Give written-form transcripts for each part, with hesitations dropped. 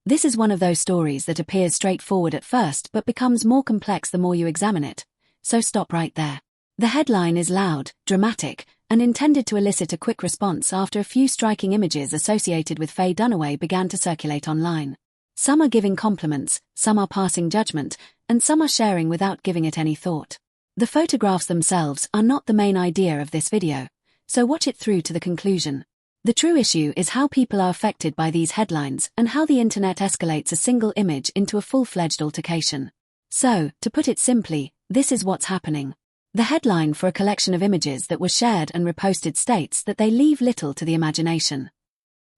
This is one of those stories that appears straightforward at first but becomes more complex the more you examine it, so stop right there. The headline is loud, dramatic, and intended to elicit a quick response after a few striking images associated with Faye Dunaway began to circulate online. Some are giving compliments, some are passing judgment, and some are sharing without giving it any thought. The photographs themselves are not the main idea of this video, so watch it through to the conclusion. The true issue is how people are affected by these headlines and how the internet escalates a single image into a full-fledged altercation. So, to put it simply, this is what's happening. The headline for a collection of images that were shared and reposted states that they leave little to the imagination.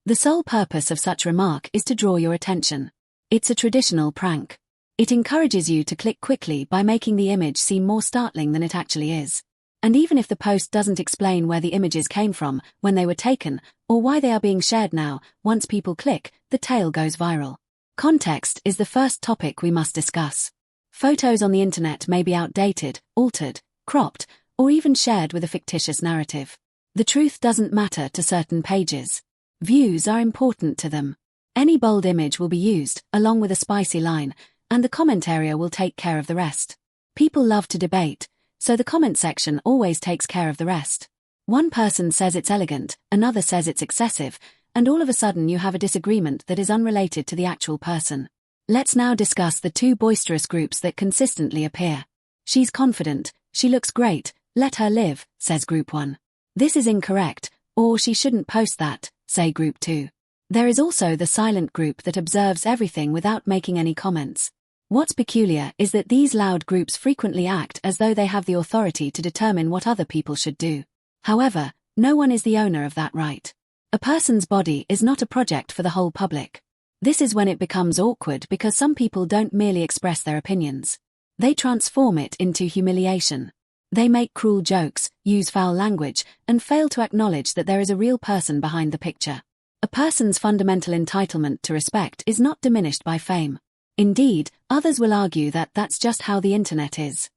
The sole purpose of such remark is to draw your attention. It's a traditional prank. It encourages you to click quickly by making the image seem more startling than it actually is. And even if the post doesn't explain where the images came from, when they were taken, or why they are being shared now, once people click, the tale goes viral. Context is the first topic we must discuss. Photos on the internet may be outdated, altered, cropped, or even shared with a fictitious narrative. The truth doesn't matter to certain pages. Views are important to them. Any bold image will be used, along with a spicy line, and the comment area will take care of the rest. People love to debate, so the comment section always takes care of the rest. One person says it's elegant, another says it's excessive, and all of a sudden you have a disagreement that is unrelated to the actual person. Let's now discuss the two boisterous groups that consistently appear. She's confident, she looks great, let her live, says Group 1. This is incorrect, or she shouldn't post that, say Group 2. There is also the silent group that observes everything without making any comments. What's peculiar is that these loud groups frequently act as though they have the authority to determine what other people should do. However, no one is the owner of that right. A person's body is not a project for the whole public. This is when it becomes awkward because some people don't merely express their opinions. They transform it into humiliation. They make cruel jokes, use foul language, and fail to acknowledge that there is a real person behind the picture. A person's fundamental entitlement to respect is not diminished by fame. Indeed, others will argue that that's just how the internet is.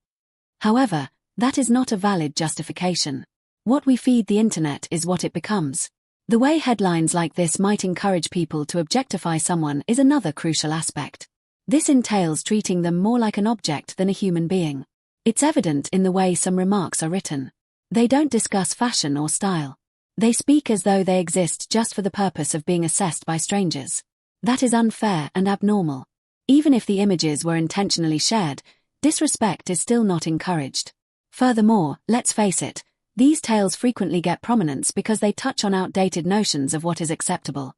However, that is not a valid justification. What we feed the internet is what it becomes. The way headlines like this might encourage people to objectify someone is another crucial aspect. This entails treating them more like an object than a human being. It's evident in the way some remarks are written. They don't discuss fashion or style. They speak as though they exist just for the purpose of being assessed by strangers. That is unfair and abnormal. Even if the images were intentionally shared, disrespect is still not encouraged. Furthermore, let's face it, these tales frequently get prominence because they touch on outdated notions of what is acceptable.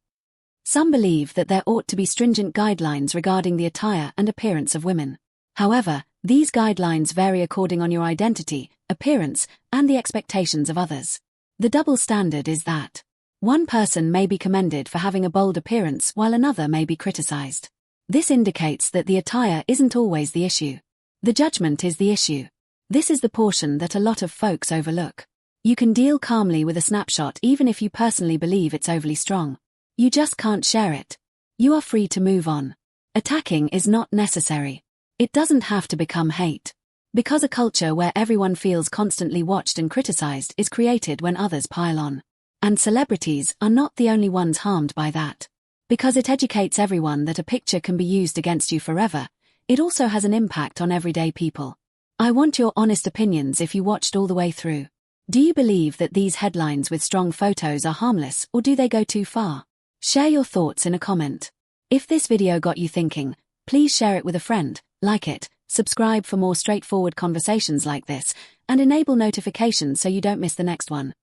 Some believe that there ought to be stringent guidelines regarding the attire and appearance of women. However, these guidelines vary according on your identity, appearance, and the expectations of others. The double standard is that one person may be commended for having a bold appearance while another may be criticized. This indicates that the attire isn't always the issue. The judgment is the issue. This is the portion that a lot of folks overlook. You can deal calmly with a snapshot even if you personally believe it's overly strong. You just can't share it. You are free to move on. Attacking is not necessary. It doesn't have to become hate. Because a culture where everyone feels constantly watched and criticized is created when others pile on. And celebrities are not the only ones harmed by that. Because it educates everyone that a picture can be used against you forever, it also has an impact on everyday people. I want your honest opinions if you watched all the way through. Do you believe that these headlines with strong photos are harmless, or do they go too far? Share your thoughts in a comment. If this video got you thinking, please share it with a friend, like it, subscribe for more straightforward conversations like this, and enable notifications so you don't miss the next one.